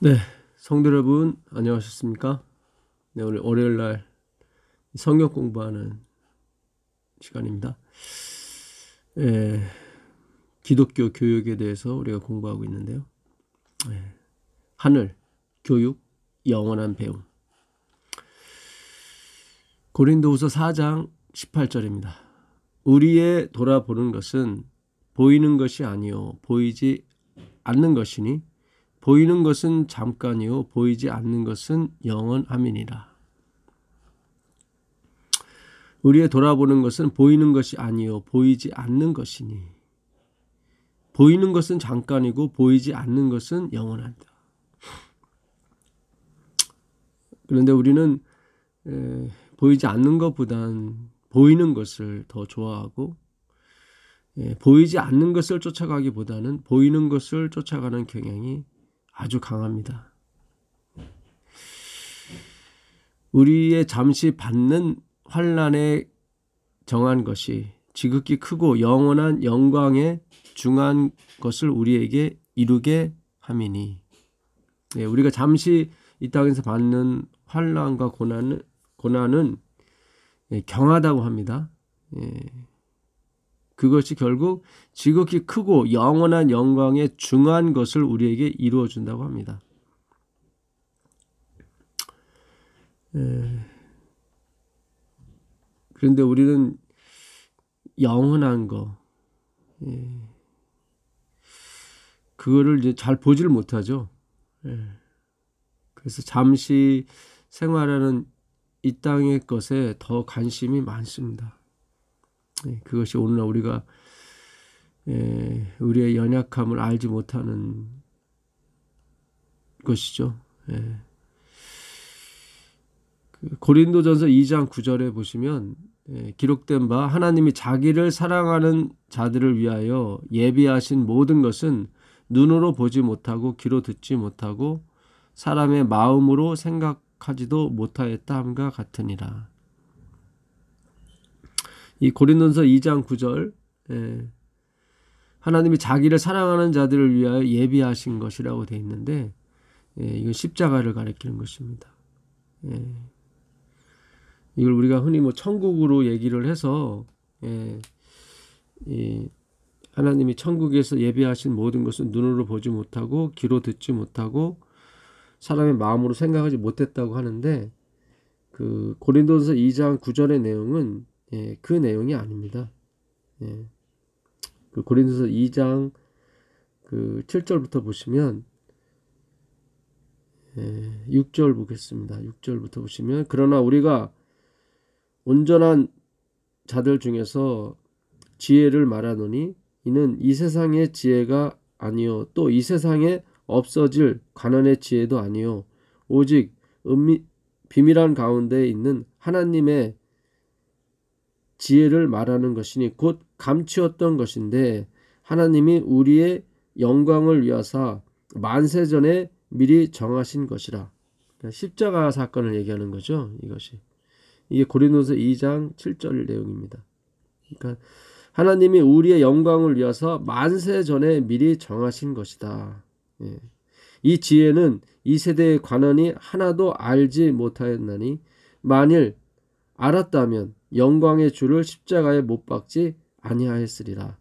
네, 성도 여러분 안녕하셨습니까? 네, 오늘 월요일 날 성경 공부하는 시간입니다. 기독교 교육에 대해서 우리가 공부하고 있는데요. 하늘, 교육, 영원한 배움. 고린도후서 4장 18절입니다. 우리의 돌아보는 것은 보이는 것이 아니요 보이지 않는 것이니 보이는 것은 잠깐이요 보이지 않는 것은 영원함이니라. 우리의 돌아보는 것은 보이는 것이 아니요 보이지 않는 것이니 보이는 것은 잠깐이고 보이지 않는 것은 영원하다. 그런데 우리는 보이지 않는 것보단 보이는 것을 더 좋아하고 보이지 않는 것을 쫓아가기보다는 보이는 것을 쫓아가는 경향이 아주 강합니다. 우리의 잠시 받는 환난에 정한 것이 지극히 크고 영원한 영광에 중한 것을 우리에게 이루게 함이니, 우리가 잠시 이 땅에서 받는 환난과 고난은 경하다고 합니다. 그것이 결국 지극히 크고 영원한 영광에 중한 것을 우리에게 이루어 준다고 합니다. 그런데 우리는 영원한 거, 그거를 이제 잘 보질 못하죠. 그래서 잠시 생활하는 이 땅의 것에 더 관심이 많습니다. 그것이 오늘날 우리가 우리의 연약함을 알지 못하는 것이죠. 고린도전서 2장 9절에 보시면 기록된 바 하나님이 자기를 사랑하는 자들을 위하여 예비하신 모든 것은 눈으로 보지 못하고 귀로 듣지 못하고 사람의 마음으로 생각하지도 못하였다 함과 같으니라. 이 고린도전서 2장 9절 하나님이 자기를 사랑하는 자들을 위하여 예비하신 것이라고 되어 있는데 이건 십자가를 가리키는 것입니다. 이걸 우리가 흔히 천국으로 얘기를 해서 하나님이 천국에서 예비하신 모든 것은 눈으로 보지 못하고 귀로 듣지 못하고 사람의 마음으로 생각하지 못했다고 하는데 그 고린도전서 2장 9절의 내용은 그 내용이 아닙니다. 그 고린도전서 2장 그 7절부터 보시면 6절 보겠습니다. 6절부터 보시면 그러나 우리가 온전한 자들 중에서 지혜를 말하노니 이는 이 세상의 지혜가 아니요 또 이 세상에 없어질 가난의 지혜도 아니요 오직 비밀한 가운데 있는 하나님의 지혜를 말하는 것이니 곧 감추었던 것인데 하나님이 우리의 영광을 위하사 만세 전에 미리 정하신 것이라. 십자가 사건을 얘기하는 거죠. 이게 고린도서 2장 7절 내용입니다. 그러니까 하나님이 우리의 영광을 위해서 만세 전에 미리 정하신 것이다. 이 지혜는 이 세대의 관원이 하나도 알지 못하였나니 만일 알았다면 영광의 주를 십자가에 못 박지 아니하였으리라.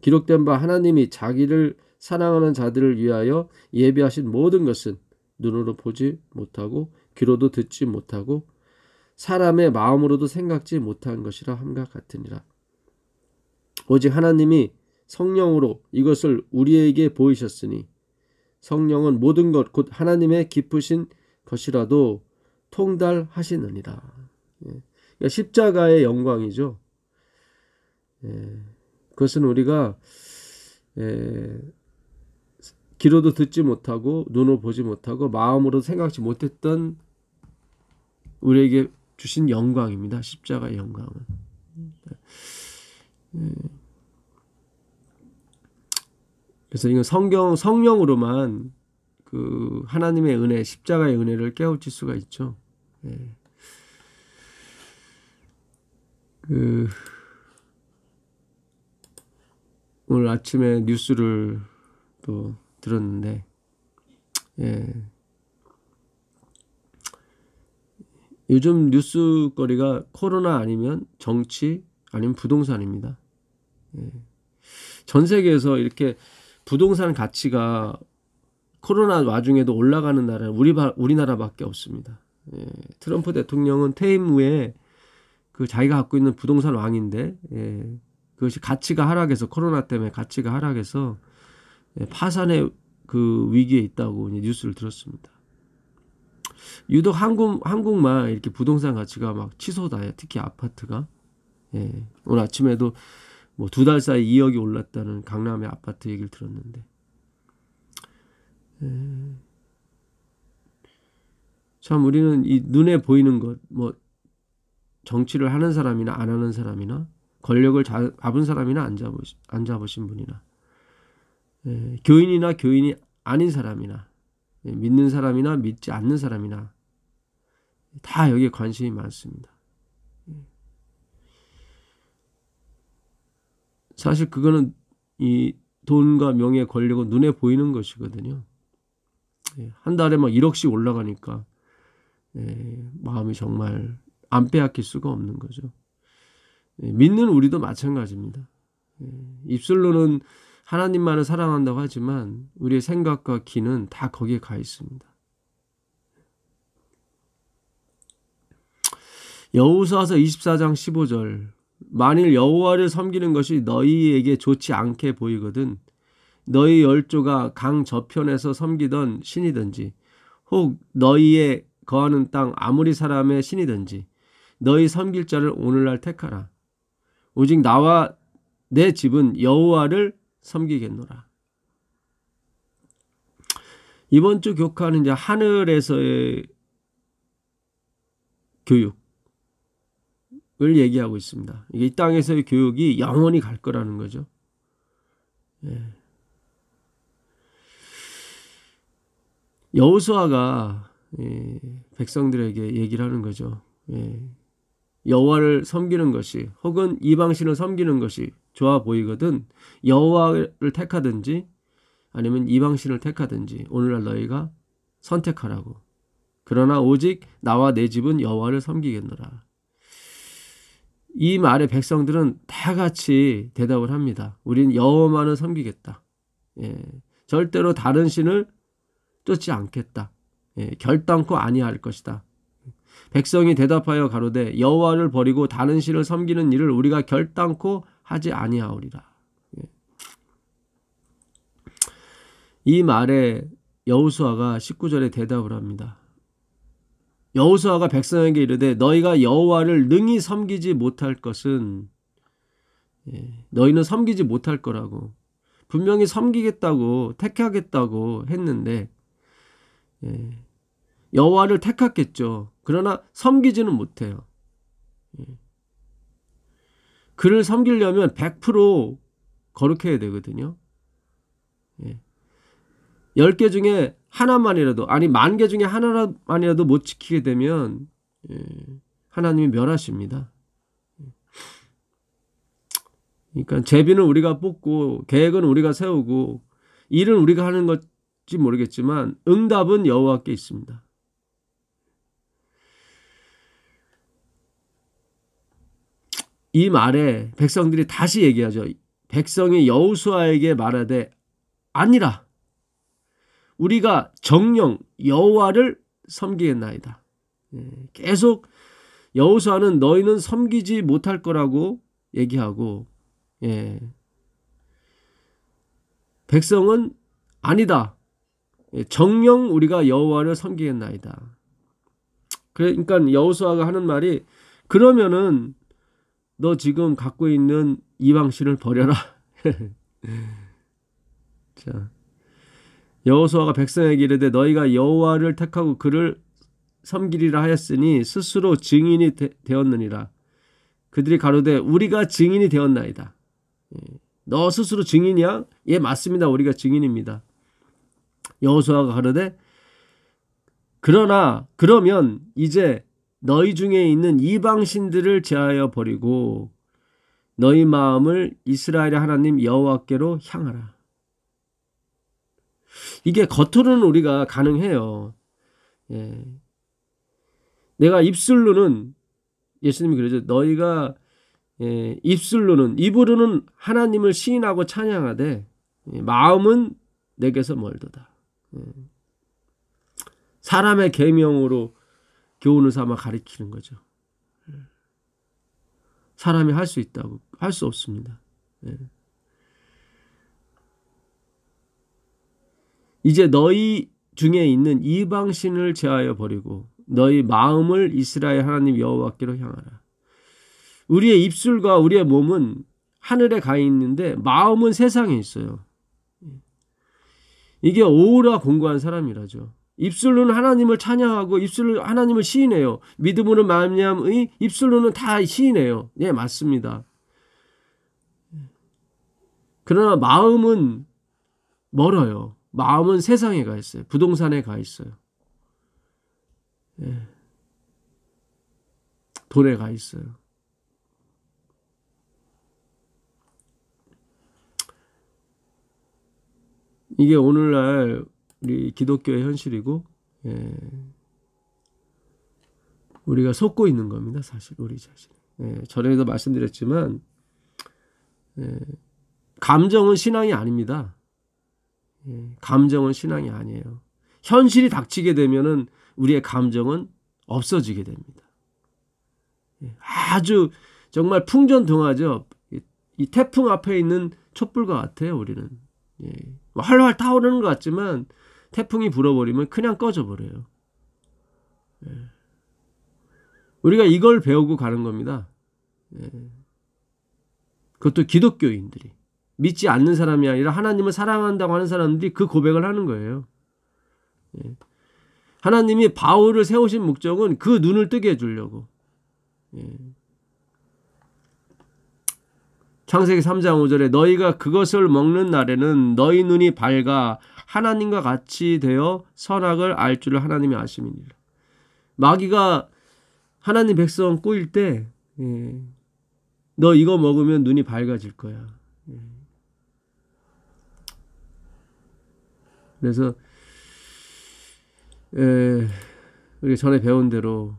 기록된 바 하나님이 자기를 사랑하는 자들을 위하여 예비하신 모든 것은 눈으로 보지 못하고 귀로도 듣지 못하고 사람의 마음으로도 생각지 못한 것이라 함과 같으니라. 오직 하나님이 성령으로 이것을 우리에게 보이셨으니 성령은 모든 것 곧 하나님의 기쁘신 것이라도 통달하시느니라. 그러니까 십자가의 영광이죠. 그것은 우리가 귀로도 듣지 못하고 눈으로 보지 못하고 마음으로 생각지 못했던 우리에게 주신 영광입니다. 십자가의 영광은. 그래서 이건 성령으로만 그 하나님의 은혜, 십자가의 은혜를 깨우칠 수가 있죠. 오늘 아침에 뉴스를 또 들었는데, 요즘 뉴스거리가 코로나 아니면 정치 아니면 부동산입니다. 예. 전 세계에서 이렇게 부동산 가치가 코로나 와중에도 올라가는 나라는 우리나라밖에 없습니다. 예. 트럼프 대통령은 퇴임 후에 그 자기가 갖고 있는 부동산 왕인데, 예. 그것이 가치가 하락해서, 코로나 때문에 가치가 하락해서 예. 파산의 그 위기에 있다고 뉴스를 들었습니다. 유독 한국만 이렇게 부동산 가치가 막 치솟아요. 특히 아파트가. 예. 오늘 아침에도 뭐 2달 사이 2억이 올랐다는 강남의 아파트 얘기를 들었는데. 참 우리는 이 눈에 보이는 것, 뭐 정치를 하는 사람이나 안 하는 사람이나 권력을 잡은 사람이나 안 잡으신 분이나 교인이나 교인이 아닌 사람이나 믿는 사람이나 믿지 않는 사람이나 다 여기에 관심이 많습니다. 사실 그거는 이 돈과 명예, 권력은 눈에 보이는 것이거든요. 한 달에 막 1억씩 올라가니까 마음이 정말 안 빼앗길 수가 없는 거죠. 믿는 우리도 마찬가지입니다. 입술로는 하나님만을 사랑한다고 하지만 우리의 생각과 기는 다 거기에 가 있습니다. 여호수아서 24장 15절 만일 여호와를 섬기는 것이 너희에게 좋지 않게 보이거든 너희 열조가 강 저편에서 섬기던 신이든지 혹 너희의 거하는 땅 아무리 사람의 신이든지 너희 섬길 자를 오늘날 택하라. 오직 나와 내 집은 여호와를 섬기겠노라. 이번 주 교과는 이제 하늘에서의 교육을 얘기하고 있습니다. 이게 이 땅에서의 교육이 영원히 갈 거라는 거죠. 여호수아가 백성들에게 얘기를 하는 거죠. 여호와를 섬기는 것이 혹은 이방신을 섬기는 것이 좋아 보이거든 여호와를 택하든지 아니면 이방신을 택하든지 오늘날 너희가 선택하라고. 그러나 오직 나와 내 집은 여호와를 섬기겠노라. 이 말에 백성들은 다 같이 대답을 합니다. 우린 여호와만을 섬기겠다. 절대로 다른 신을 쫓지 않겠다. 결단코 아니할 것이다. 백성이 대답하여 가로되 여호와를 버리고 다른 신을 섬기는 일을 우리가 결단코 하지 아니하오리라. 이 말에 여호수아가 19절에 대답을 합니다. 여호수아가 백성에게 이르되 너희가 여호와를 능히 섬기지 못할 것은 너희는 섬기지 못할 거라고 분명히 섬기겠다고 택하겠다고 했는데 여호와를 택했겠죠. 그러나 섬기지는 못해요. 그를 섬기려면 100% 거룩해야 되거든요. 10개 중에 하나만이라도 아니 10,000개 중에 하나만이라도 못 지키게 되면 하나님이 멸하십니다. 그러니까 제비는 우리가 뽑고 계획은 우리가 세우고 일은 우리가 하는 것지 모르겠지만 응답은 여호와께 있습니다. 이 말에 백성들이 다시 얘기하죠. 백성이 여호수아에게 말하되 아니라 우리가 정령 여호와를 섬기겠나이다. 계속 여호수아는 너희는 섬기지 못할 거라고 얘기하고 백성은 아니다. 정령 우리가 여호와를 섬기겠나이다. 그러니까 여호수아가 하는 말이 그러면은 너 지금 갖고 있는 이방신을 버려라. 자, 여호수아가 백성에게 이르되 너희가 여호와를 택하고 그를 섬기리라 하였으니 스스로 증인이 되었느니라. 그들이 가로되 우리가 증인이 되었나이다. 너 스스로 증인이야? 예, 맞습니다. 우리가 증인입니다. 여호수아가 가로되 그러면 이제 너희 중에 있는 이방신들을 제하여 버리고 너희 마음을 이스라엘의 하나님 여호와께로 향하라. 이게 겉으로는 우리가 가능해요. 내가 입술로는 예수님이 그러죠. 너희가 입술로는 입으로는 하나님을 시인하고 찬양하되 마음은 내게서 멀도다. 사람의 계명으로 교훈을 삼아 가리키는 거죠. 사람이 할 수 있다고 할 수 없습니다. 이제 너희 중에 있는 이방신을 제하여 버리고 너희 마음을 이스라엘 하나님 여호와께로 향하라. 우리의 입술과 우리의 몸은 하늘에 가 있는데 마음은 세상에 있어요. 이게 오라 공고한 사람이라죠. 입술로는 하나님을 찬양하고 입술로 하나님을 시인해요. 믿음으로 말미암의 입술로는 다 시인해요. 예, 맞습니다. 그러나 마음은 멀어요. 마음은 세상에 가 있어요. 부동산에 가 있어요. 예. 돈에 가 있어요. 이게 오늘날 우리 기독교의 현실이고, 우리가 속고 있는 겁니다. 사실 우리 자신. 전에도 말씀드렸지만 감정은 신앙이 아닙니다. 감정은 신앙이 아니에요. 현실이 닥치게 되면은 우리의 감정은 없어지게 됩니다. 아주 정말 풍전등화죠. 이 태풍 앞에 있는 촛불과 같아요. 우리는 활활 타오르는 것 같지만 태풍이 불어버리면 그냥 꺼져버려요. 우리가 이걸 배우고 가는 겁니다. 그것도 기독교인들이. 믿지 않는 사람이 아니라 하나님을 사랑한다고 하는 사람들이 그 고백을 하는 거예요. 하나님이 바울을 세우신 목적은 그 눈을 뜨게 해주려고. 창세기 3장 5절에 너희가 그것을 먹는 날에는 너희 눈이 밝아 하나님과 같이 되어 선악을 알 줄을 하나님이 아심이니라. 마귀가 하나님 백성 꼬일 때 너 이거 먹으면 눈이 밝아질 거야. 그래서 우리 전에 배운 대로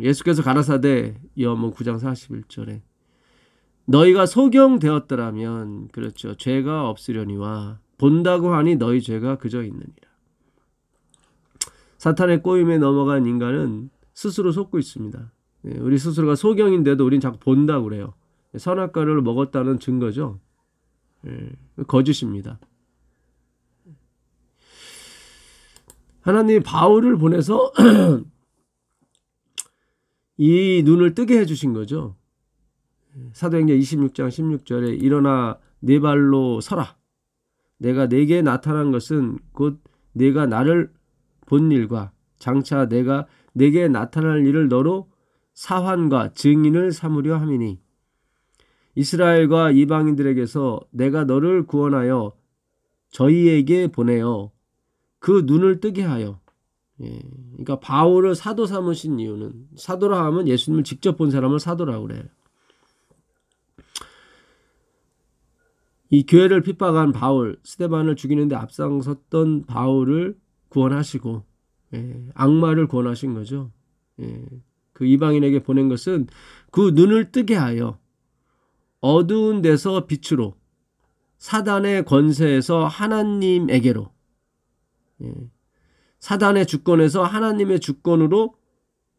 예수께서 가라사대 요한복음 9장 41절에 너희가 소경되었더라면 그렇죠. 죄가 없으려니와 본다고 하니 너희 죄가 그저 있느니라. 사탄의 꼬임에 넘어간 인간은 스스로 속고 있습니다. 우리 스스로가 소경인데도 우린 자꾸 본다고 그래요. 선악과를 먹었다는 증거죠. 거짓입니다. 하나님이 바울을 보내서 이 눈을 뜨게 해주신 거죠. 사도행전 26장 16절에 일어나 네 발로 서라. 내가 네게 나타난 것은 곧 네가 나를 본 일과 장차 내가 네게 나타날 일을 너로 사환과 증인을 삼으려 함이니 이스라엘과 이방인들에게서 내가 너를 구원하여 저희에게 보내어 그 눈을 뜨게 하여. 그러니까 바울을 사도 삼으신 이유는 사도라 하면 예수님을 직접 본 사람을 사도라고 그래요. 이 교회를 핍박한 바울, 스데반을 죽이는데 앞장섰던 바울을 구원하시고 악마를 구원하신 거죠. 그 이방인에게 보낸 것은 그 눈을 뜨게 하여 어두운 데서 빛으로 사단의 권세에서 하나님에게로 사단의 주권에서 하나님의 주권으로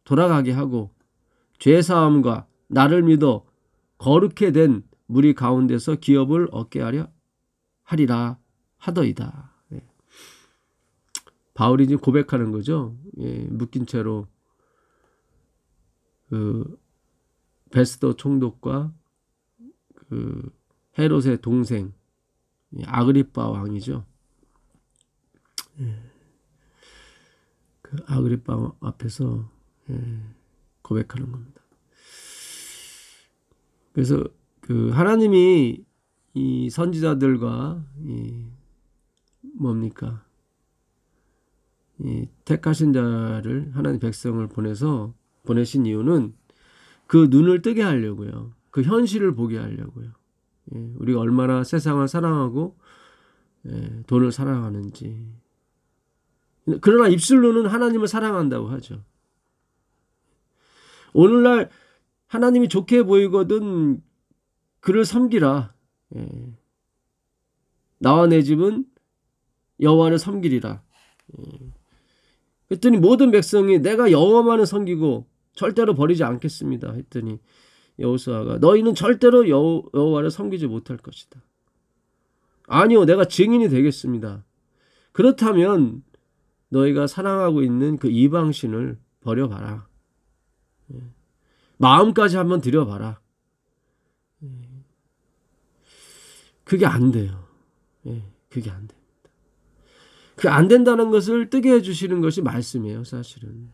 돌아가게 하고 죄사함과 나를 믿어 거룩해 된 무리 가운데서 기업을 얻게 하리라 하더이다. 바울이 지금 고백하는 거죠. 묶인 채로 그 베스도 총독과 그 헤롯의 동생 아그리빠 왕이죠. 그 아그리빠 앞에서 고백하는 겁니다. 그래서 그 하나님이 이 선지자들과 뭡니까? 이 택하신 자를 하나님 백성을 보내신 이유는 그 눈을 뜨게 하려고요. 그 현실을 보게 하려고요. 우리가 얼마나 세상을 사랑하고 돈을 사랑하는지. 그러나 입술로는 하나님을 사랑한다고 하죠. 오늘날 하나님이 좋게 보이거든 그를 섬기라. 예. 나와 내 집은 여호와를 섬기리라. 예. 그랬더니 모든 백성이 내가 여호와만을 섬기고 절대로 버리지 않겠습니다 했더니 여호수아가 너희는 절대로 여호와를 섬기지 못할 것이다. 아니요, 내가 증인이 되겠습니다. 그렇다면 너희가 사랑하고 있는 그 이방신을 버려봐라. 마음까지 한번 들여봐라. 그게 안 돼요. 그게 안 됩니다. 그 안 된다는 것을 뜨게 해주시는 것이 말씀이에요, 사실은.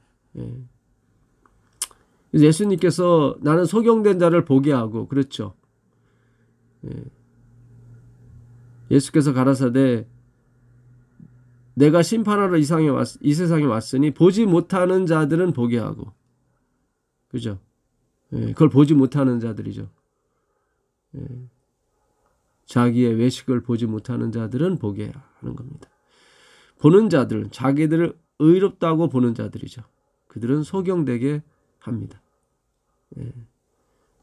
그래서 예수님께서 나는 소경된 자를 보게 하고, 그렇죠. 예수께서 가라사대 내가 심판하러 이 세상에 왔으니 보지 못하는 자들은 보게 하고, 그죠? 그걸 보지 못하는 자들이죠. 자기의 외식을 보지 못하는 자들은 보게 하는 겁니다. 보는 자들은 자기들을 의롭다고 보는 자들이죠. 그들은 소경되게 합니다.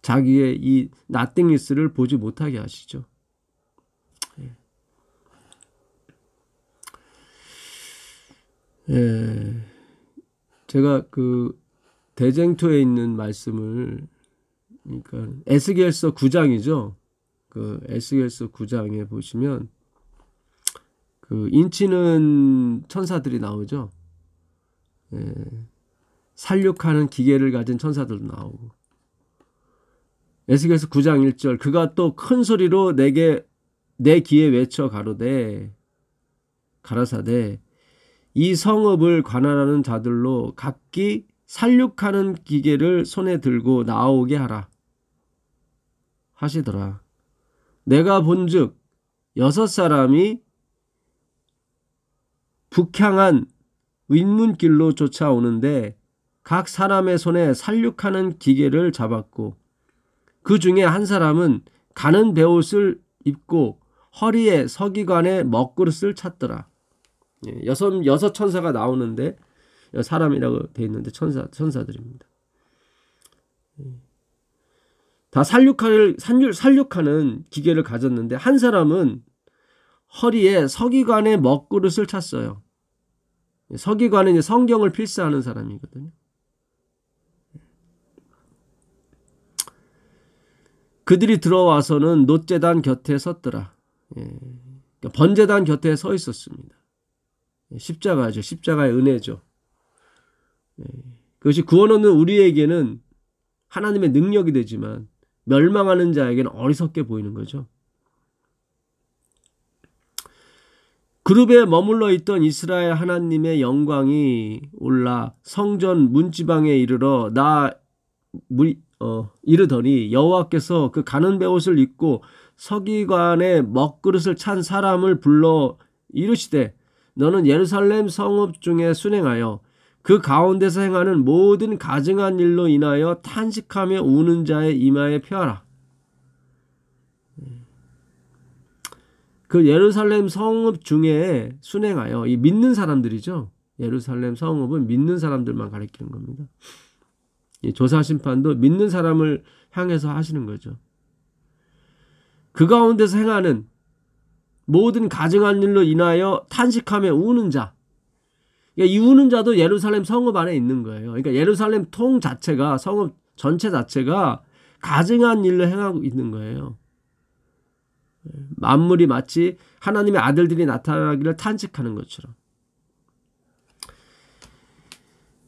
자기의 이 nothingness를 보지 못하게 하시죠. 제가 그 대쟁투에 있는 말씀을, 그러니까 에스겔서 9장이죠. 그 에스겔서 9장에 보시면 그 인치는 천사들이 나오죠. 살육하는 기계를 가진 천사들도 나오고, 에스겔서 9장 1절 그가 또 큰 소리로 내게 내 귀에 외쳐 가라사대 이 성읍을 관할하는 자들로 각기 살육하는 기계를 손에 들고 나오게 하라 하시더라. 내가 본즉 6사람이 북향한 윗문길로 쫓아오는데 각 사람의 손에 살육하는 기계를 잡았고 그 중에 한 사람은 가는 베옷을 입고 허리에 서기관의 먹그릇을 찼더라. 여섯 천사가 나오는데 사람이라고 되어 있는데 천사들입니다. 다 살육하는 기계를 가졌는데 한 사람은 허리에 서기관의 먹그릇을 찼어요. 서기관은 이제 성경을 필사하는 사람이거든요. 그들이 들어와서는 놋제단 곁에 섰더라. 그러니까 번제단 곁에 서 있었습니다. 십자가죠. 십자가의 은혜죠. 그것이 구원 얻는 우리에게는 하나님의 능력이 되지만 멸망하는 자에게는 어리석게 보이는 거죠. 그룹에 머물러 있던 이스라엘 하나님의 영광이 올라 성전 문지방에 이르러 이르더니 여호와께서 그 가는 베옷을 입고 서기관의 먹그릇을 찬 사람을 불러 이르시되 너는 예루살렘 성읍 중에 순행하여 그 가운데서 행하는 모든 가증한 일로 인하여 탄식하며 우는 자의 이마에 펴라. 그 예루살렘 성읍 중에 순행하여, 이 믿는 사람들이죠. 예루살렘 성읍은 믿는 사람들만 가리키는 겁니다. 이 조사심판도 믿는 사람을 향해서 하시는 거죠. 그 가운데서 행하는 모든 가증한 일로 인하여 탄식하며 우는 자. 그러니까 이 우는 자도 예루살렘 성읍 안에 있는 거예요. 그러니까 예루살렘 통 자체가, 성읍 전체 자체가 가증한 일로 행하고 있는 거예요. 만물이 마치 하나님의 아들들이 나타나기를 탄식하는 것처럼.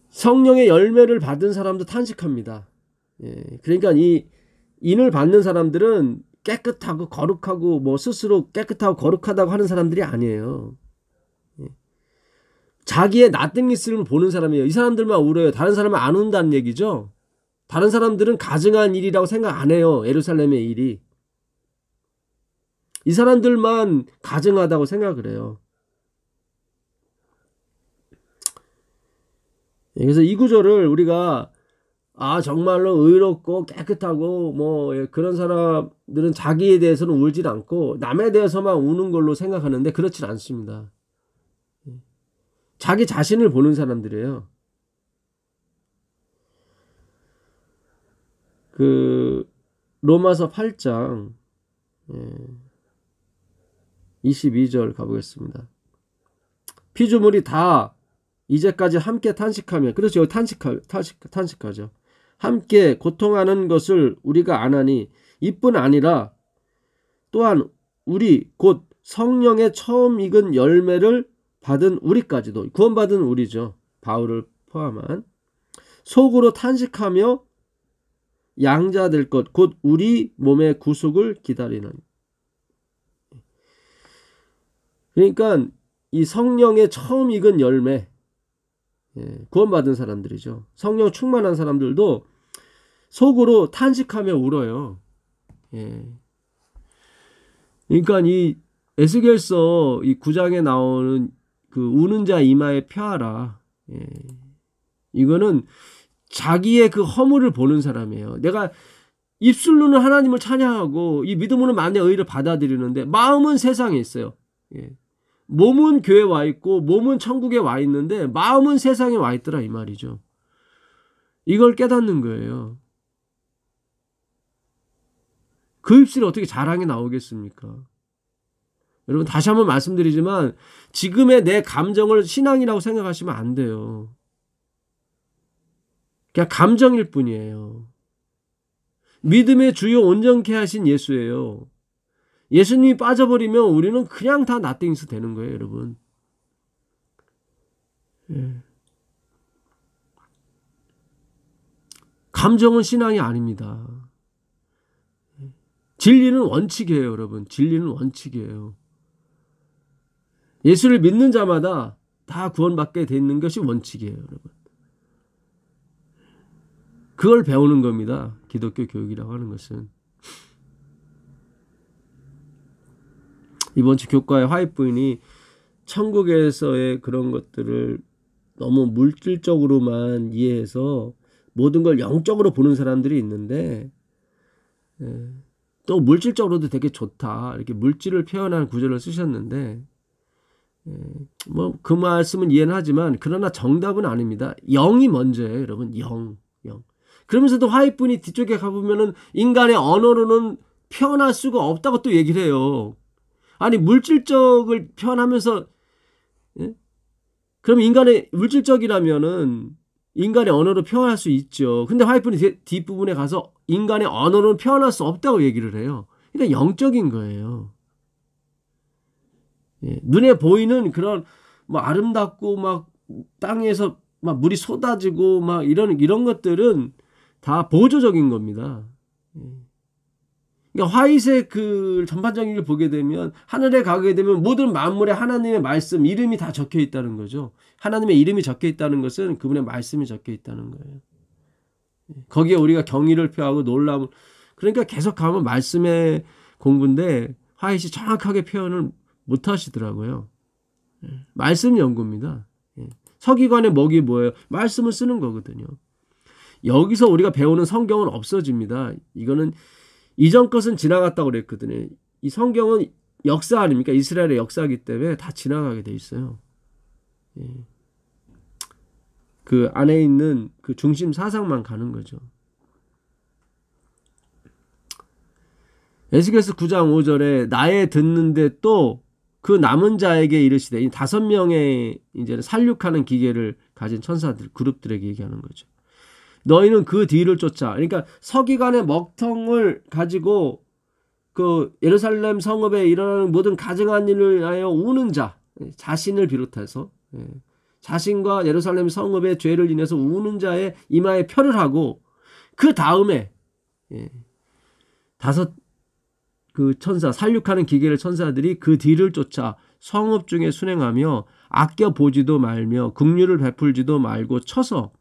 성령의 열매를 받은 사람도 탄식합니다. 그러니까 이 인을 받는 사람들은 깨끗하고 거룩하고 뭐 스스로 깨끗하고 거룩하다고 하는 사람들이 아니에요. 자기의 nothingness를 보는 사람이에요. 이 사람들만 울어요. 다른 사람은 안 운다는 얘기죠. 다른 사람들은 가증한 일이라고 생각 안 해요. 예루살렘의 일이. 이 사람들만 가증하다고 생각을 해요. 그래서 이 구절을 우리가 정말로 의롭고 깨끗하고 뭐 그런 사람들은 자기에 대해서는 울질 않고 남에 대해서만 우는 걸로 생각하는데 그렇진 않습니다. 자기 자신을 보는 사람들이에요. 그 로마서 8장 22절 가보겠습니다. 피조물이 다 이제까지 함께 탄식하며, 그렇죠. 탄식하죠. 함께 고통하는 것을 우리가 아나니 이뿐 아니라 또한 우리 곧 성령의 처음 익은 열매를 받은 우리까지도, 구원받은 우리죠. 바울을 포함한 속으로 탄식하며 양자될 것 곧 우리 몸의 구속을 기다리는. 그러니까 이 성령의 처음 익은 열매, 구원받은 사람들이죠. 성령 충만한 사람들도 속으로 탄식하며 울어요. 그러니까 이 에스겔서 이 9장에 나오는 그 우는 자 이마에 펴하라. 이거는 자기의 그 허물을 보는 사람이에요. 내가 입술로는 하나님을 찬양하고 이 믿음으로는 만의 의를 받아들이는데 마음은 세상에 있어요. 몸은 교회에 와 있고 몸은 천국에 와 있는데 마음은 세상에 와 있더라 이 말이죠. 이걸 깨닫는 거예요. 그 입술이 어떻게 자랑이 나오겠습니까? 여러분 다시 한번 말씀드리지만 지금의 내 감정을 신앙이라고 생각하시면 안 돼요. 그냥 감정일 뿐이에요. 믿음의 주요 온전케 하신 예수예요. 예수님이 빠져버리면 우리는 그냥 다 나띵스 되는 거예요, 여러분. 감정은 신앙이 아닙니다. 진리는 원칙이에요, 여러분. 진리는 원칙이에요. 예수를 믿는 자마다 다 구원받게 되는 것이 원칙이에요, 여러분. 그걸 배우는 겁니다. 기독교 교육이라고 하는 것은. 이번 주 교과의 화입부인이 천국에서의 그런 것들을 너무 물질적으로만 이해해서 모든 걸 영적으로 보는 사람들이 있는데, 또 물질적으로도 되게 좋다, 이렇게 물질을 표현하는 구절을 쓰셨는데, 뭐 그 말씀은 이해는 하지만 그러나 정답은 아닙니다. 영이 먼저예요, 여러분. 영. 그러면서도 화입분이 뒤쪽에 가보면은 인간의 언어로는 표현할 수가 없다고 또 얘기를 해요. 아니 물질적을 표현하면서, 그럼 인간의 물질적이라면은 인간의 언어로 표현할 수 있죠. 근데 화입분이 뒷부분에 가서 인간의 언어로는 표현할 수 없다고 얘기를 해요. 그러니까 영적인 거예요. 눈에 보이는 그런 뭐 아름답고 막 땅에서 막 물이 쏟아지고 막 이런 것들은 다 보조적인 겁니다. 그러니까 화이트의 그 전반적인 걸 보게 되면 하늘에 가게 되면 모든 만물에 하나님의 말씀, 이름이 다 적혀 있다는 거죠. 하나님의 이름이 적혀 있다는 것은 그분의 말씀이 적혀 있다는 거예요. 거기에 우리가 경의를 표하고 놀라움을, 그러니까 계속 가면 말씀의 공부인데 화이트이 정확하게 표현을 못 하시더라고요. 말씀 연구입니다. 서기관의 먹이 뭐예요? 말씀을 쓰는 거거든요. 여기서 우리가 배우는 성경은 없어집니다. 이거는 이전 것은 지나갔다고 그랬거든요. 이 성경은 역사 아닙니까? 이스라엘의 역사이기 때문에 다 지나가게 돼 있어요. 그 안에 있는 그 중심 사상만 가는 거죠. 에스겔서 9장 5절에 나의 듣는데 또 그 남은 자에게 이르시되, 이 5명의 이제 살육하는 기계를 가진 천사들 그룹들에게 얘기하는 거죠. 너희는 그 뒤를 쫓아. 그러니까 서기관의 먹통을 가지고 그 예루살렘 성읍에 일어나는 모든 가증한 일을 하여 우는 자, 자신을 비롯해서 자신과 예루살렘 성읍의 죄를 인해서 우는 자의 이마에 표를 하고, 그 다음에 5 그 천사, 살육하는 기계를 천사들이 그 뒤를 쫓아 성읍 중에 순행하며 아껴 보지도 말며 긍휼을 베풀지도 말고 쳐서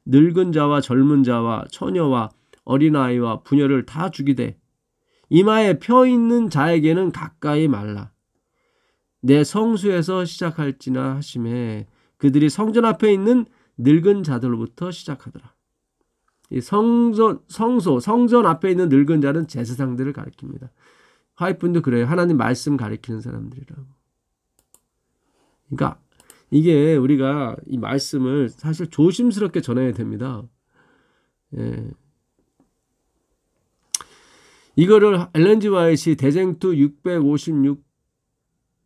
늙은 자와 젊은 자와 처녀와 어린아이와 부녀를 다 죽이되 이마에 펴 있는 자에게는 가까이 말라. 내 성수에서 시작할지나 하심에 그들이 성전 앞에 있는 늙은 자들로부터 시작하더라. 이 성전 앞에 있는 늙은 자는 제사장들을 가리킵니다. 화이트분도 그래요. 하나님 말씀 가리키는 사람들이라고. 그러니까 이게 우리가 이 말씀을 사실 조심스럽게 전해야 됩니다. 이거를 엘렌 G 화이트이 대쟁투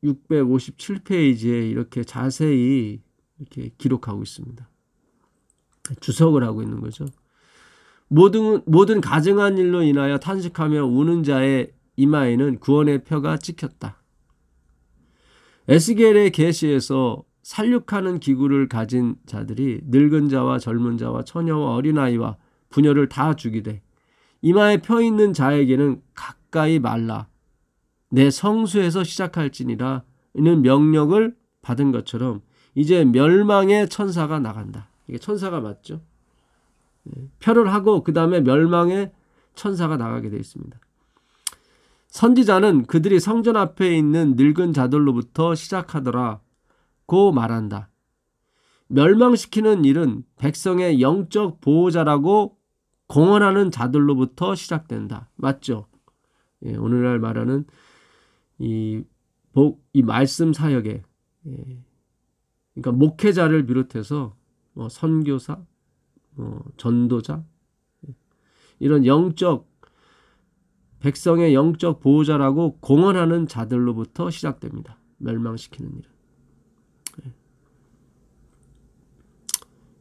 657페이지에 이렇게 자세히 이렇게 기록하고 있습니다. 주석을 하고 있는 거죠. 모든 가증한 일로 인하여 탄식하며 우는 자의 이마에는 구원의 표가 찍혔다. 에스겔의 계시에서 살육하는 기구를 가진 자들이 늙은 자와 젊은 자와 처녀와 어린아이와 부녀를 다 죽이되 이마에 펴 있는 자에게는 가까이 말라 내 성수에서 시작할지니라 이는 명령을 받은 것처럼 이제 멸망의 천사가 나간다. 이게 천사가 맞죠? 표를 하고 그 다음에 멸망의 천사가 나가게 되어 있습니다. 선지자는 그들이 성전 앞에 있는 늙은 자들로부터 시작하더라고 말한다. 멸망시키는 일은 백성의 영적 보호자라고 공언하는 자들로부터 시작된다. 맞죠? 오늘날 말하는 이 말씀 사역에 그러니까 목회자를 비롯해서 선교사, 전도자 이런 백성의 영적 보호자라고 공언하는 자들로부터 시작됩니다. 멸망시키는 일은.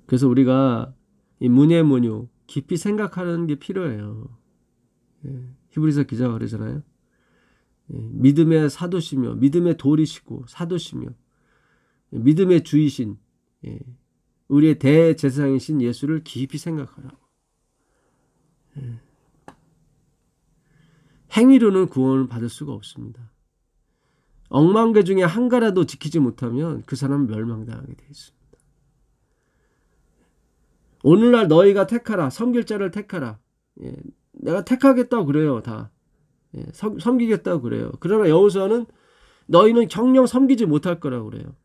그래서 우리가 이 문예문유 깊이 생각하는 게 필요해요. 히브리서 기자가 그러잖아요. 믿음의 사도시며 믿음의 돌이시고 사도시며 믿음의 주이신 우리의 대제사장이신 예수를 깊이 생각하라고. 행위로는 구원을 받을 수가 없습니다. 억만개 중에 한 가라도 지키지 못하면 그 사람은 멸망당하게 되어 있습니다. 오늘날 너희가 택하라. 섬길 자를 택하라. 내가 택하겠다고 그래요. 다. 섬기겠다고 그래요. 그러나 여호수아는 너희는 정녕 섬기지 못할 거라고 그래요.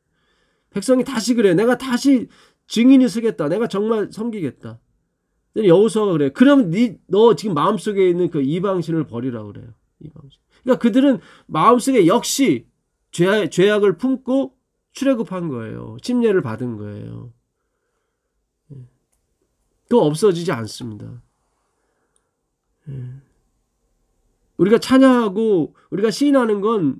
백성이 다시 그래. 내가 다시 증인이 서겠다. 내가 정말 섬기겠다. 여호수아가 그래요. 그럼 너 지금 마음속에 있는 그 이방신을 버리라고 그래요. 이방신. 그러니까 그들은 마음속에 역시 죄악을 품고 출애굽한 거예요. 침례를 받은 거예요. 그거 없어지지 않습니다. 우리가 찬양하고 우리가 시인하는 건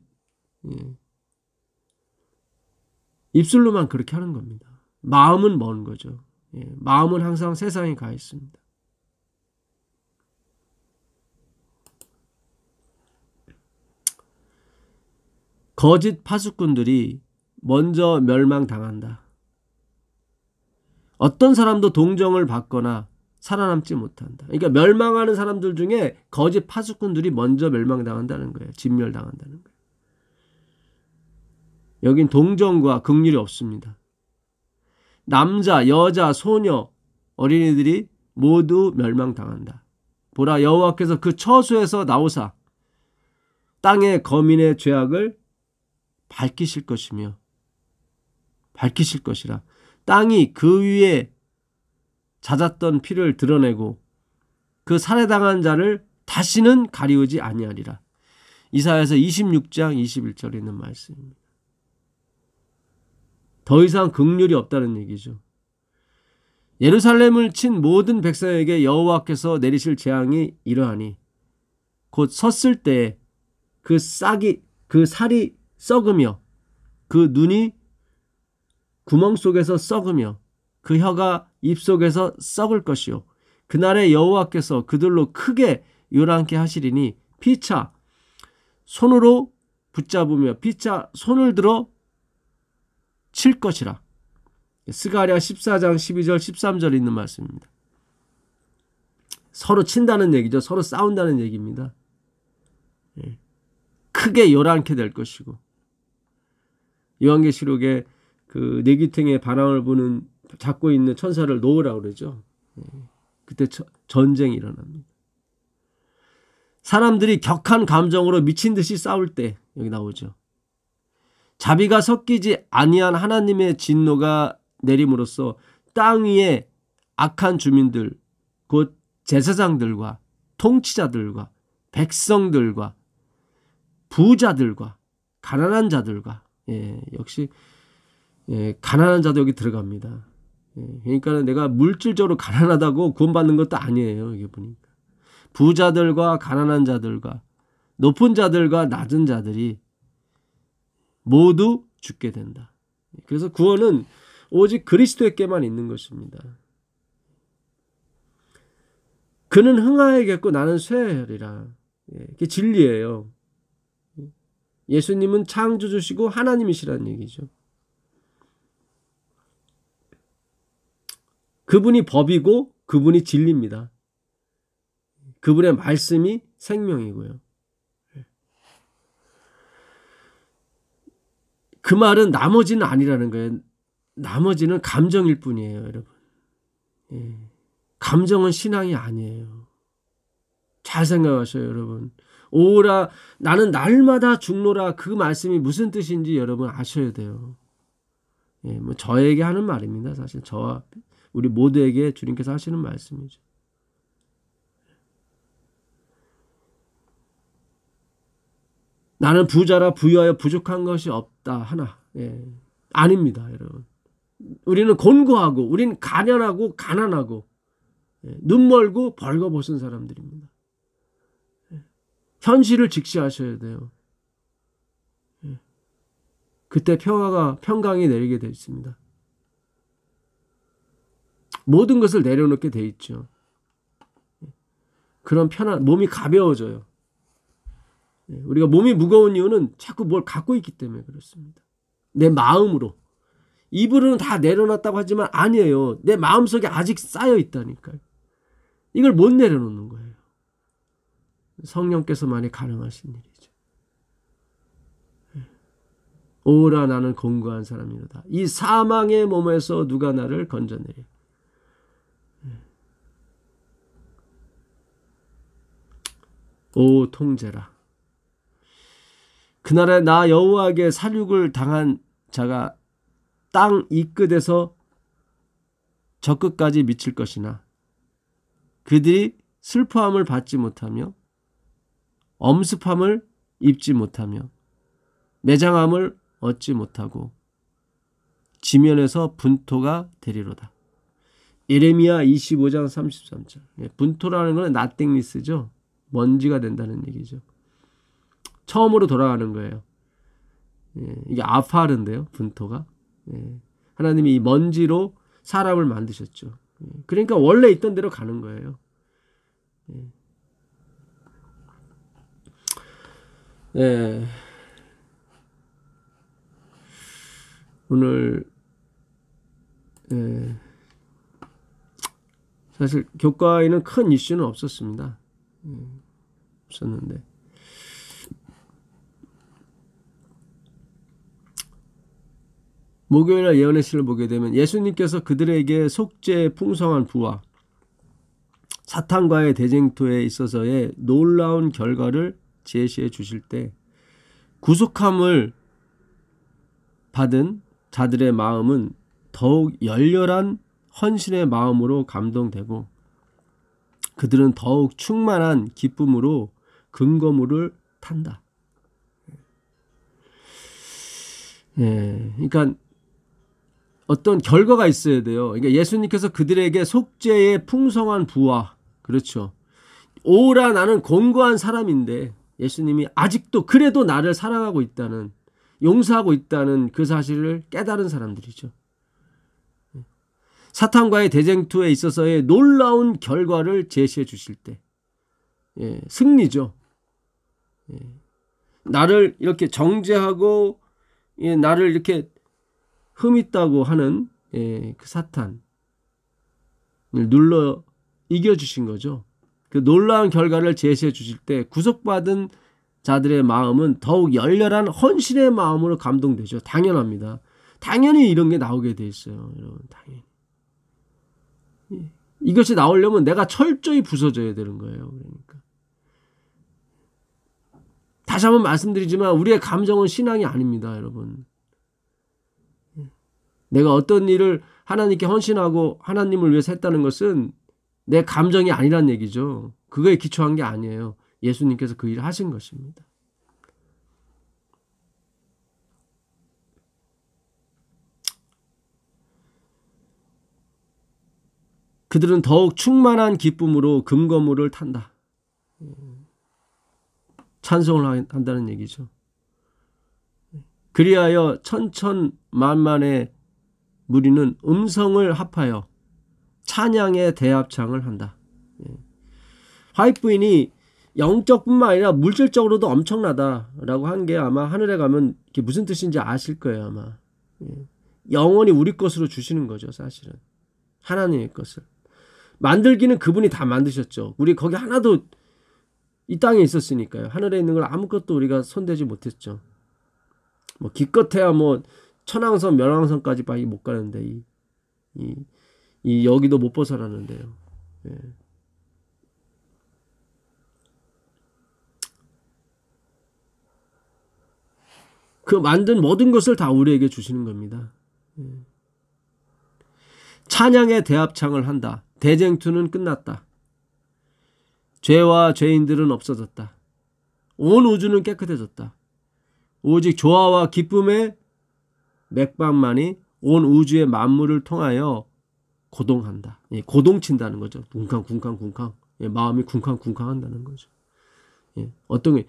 입술로만 그렇게 하는 겁니다. 마음은 먼 거죠. 마음은 항상 세상에 가 있습니다. 거짓 파수꾼들이 먼저 멸망당한다. 어떤 사람도 동정을 받거나 살아남지 못한다. 그러니까 멸망하는 사람들 중에 거짓 파수꾼들이 먼저 멸망당한다는 거예요. 진멸당한다는 거예요. 여긴 동정과 긍휼이 없습니다. 남자, 여자, 소녀, 어린이들이 모두 멸망당한다. 보라 여호와께서 그 처소에서 나오사 땅의 거민의 죄악을 밝히실 것이라. 땅이 그 위에 잦았던 피를 드러내고 그 살해당한 자를 다시는 가리우지 아니하리라. 이사야서 26장 21절에 있는 말씀입니다. 더 이상 긍휼이 없다는 얘기죠. 예루살렘을 친 모든 백성에게 여호와께서 내리실 재앙이 이러하니 곧 섰을 때에 그 살이 썩으며 그 눈이 구멍 속에서 썩으며 그 혀가 입속에서 썩을 것이요 그날에 여호와께서 그들로 크게 요란케 하시리니 피차 손으로 붙잡으며 피차 손을 들어 칠 것이라. 스가랴 14장 12절 13절에 있는 말씀입니다. 서로 친다는 얘기죠. 서로 싸운다는 얘기입니다. 크게 요란케 될 것이고 요한계시록에 그 내기탱의 바람을 부는 잡고 있는 천사를 놓으라고 그러죠. 그때 전쟁이 일어납니다. 사람들이 격한 감정으로 미친 듯이 싸울 때 여기 나오죠. 자비가 섞이지 아니한 하나님의 진노가 내림으로써 땅 위에 악한 주민들 곧 제사장들과 통치자들과 백성들과 부자들과 가난한 자들과 역시 가난한 자도 여기 들어갑니다. 그러니까 내가 물질적으로 가난하다고 구원받는 것도 아니에요. 이게 보니까 부자들과 가난한 자들과 높은 자들과 낮은 자들이 모두 죽게 된다. 그래서 구원은 오직 그리스도에게만 있는 것입니다. 그는 흥하여겠고 나는 쇠하리라. 이게 진리예요. 예수님은 창조주시고 하나님이시라는 얘기죠. 그분이 법이고 그분이 진리입니다. 그분의 말씀이 생명이고요. 그 말은 나머지는 아니라는 거예요. 나머지는 감정일 뿐이에요, 여러분. 감정은 신앙이 아니에요. 잘 생각하셔요, 여러분. 오라 나는 날마다 죽노라, 그 말씀이 무슨 뜻인지 여러분 아셔야 돼요. 뭐 저에게 하는 말입니다. 사실 저와 우리 모두에게 주님께서 하시는 말씀이죠. 나는 부자라 부유하여 부족한 것이 없다 하나. 아닙니다, 여러분. 우리는 곤고하고 우리는 가련하고 가난하고 눈 멀고 벌거벗은 사람들입니다. 현실을 직시하셔야 돼요. 그때 평강이 내리게 되어 있습니다. 모든 것을 내려놓게 돼 있죠. 그런 몸이 가벼워져요. 우리가 몸이 무거운 이유는 자꾸 뭘 갖고 있기 때문에 그렇습니다. 내 마음으로. 입으로는 다 내려놨다고 하지만 아니에요. 내 마음속에 아직 쌓여 있다니까요. 이걸 못 내려놓는 거예요. 성령께서만이 가능하신 일이죠. 오라 나는 공고한 사람이로다. 이 사망의 몸에서 누가 나를 건져내려. 오 통제라. 그날에 나 여호와에게 살육을 당한 자가 땅 이 끝에서 저 끝까지 미칠 것이나 그들이 슬퍼함을 받지 못하며 엄습함을 입지 못하며 매장함을 얻지 못하고 지면에서 분토가 되리로다. 예레미야 25장 33절. 분토라는 건 나땡리스죠. 먼지가 된다는 얘기죠. 처음으로 돌아가는 거예요. 이게 아파르인데요, 분토가. 하나님이 이 먼지로 사람을 만드셨죠. 그러니까 원래 있던 대로 가는 거예요. 오늘 사실 교과에는 큰 이슈는 없었습니다. 없었는데 목요일날 예언의 시를 보게 되면 예수님께서 그들에게 속죄의 풍성한 부와 사탄과의 대쟁투에 있어서의 놀라운 결과를 제시해 주실 때 구속함을 받은 자들의 마음은 더욱 열렬한 헌신의 마음으로 감동되고 그들은 더욱 충만한 기쁨으로 금거물을 탄다. 그러니까 어떤 결과가 있어야 돼요. 그러니까 예수님께서 그들에게 속죄의 풍성한 부와, 그렇죠. 오라 나는 곤고한 사람인데 예수님이 아직도 그래도 나를 사랑하고 있다는, 용서하고 있다는 그 사실을 깨달은 사람들이죠. 사탄과의 대쟁투에 있어서의 놀라운 결과를 제시해 주실 때 승리죠. 나를 이렇게 정죄하고 나를 이렇게 흠있다고 하는 그 사탄을 눌러 이겨주신 거죠. 그 놀라운 결과를 제시해 주실 때 구속받은 자들의 마음은 더욱 열렬한 헌신의 마음으로 감동되죠. 당연합니다. 당연히 이런 게 나오게 돼 있어요. 여러분, 당연히. 이것이 나오려면 내가 철저히 부서져야 되는 거예요. 그러니까 다시 한번 말씀드리지만 우리의 감정은 신앙이 아닙니다, 여러분. 내가 어떤 일을 하나님께 헌신하고 하나님을 위해서 했다는 것은 내 감정이 아니란 얘기죠. 그거에 기초한 게 아니에요. 예수님께서 그 일을 하신 것입니다. 그들은 더욱 충만한 기쁨으로 금거물을 탄다. 찬송을 한다는 얘기죠. 그리하여 천천만만의 무리는 음성을 합하여 찬양의 대합창을 한다. 화이트부인이 영적뿐만 아니라 물질적으로도 엄청나다라고 한 게 아마 하늘에 가면 이게 무슨 뜻인지 아실 거예요. 아마 영원히 우리 것으로 주시는 거죠. 사실은 하나님의 것을 만들기는 그분이 다 만드셨죠. 우리 거기 하나도 이 땅에 있었으니까요. 하늘에 있는 걸 아무것도 우리가 손대지 못했죠. 뭐 기껏해야 뭐 천왕성 멸왕성까지밖에 못 가는데 이 여기도 못 벗어나는데요. 예. 그 만든 모든 것을 다 우리에게 주시는 겁니다. 찬양의 대합창을 한다. 대쟁투는 끝났다. 죄와 죄인들은 없어졌다. 온 우주는 깨끗해졌다. 오직 조화와 기쁨의 맥박만이 온 우주의 만물을 통하여 고동한다. 예, 고동친다는 거죠. 쿵쾅쿵쾅쿵쾅. 예, 마음이 쿵쾅쿵쾅 한다는 거죠. 예, 어떤 게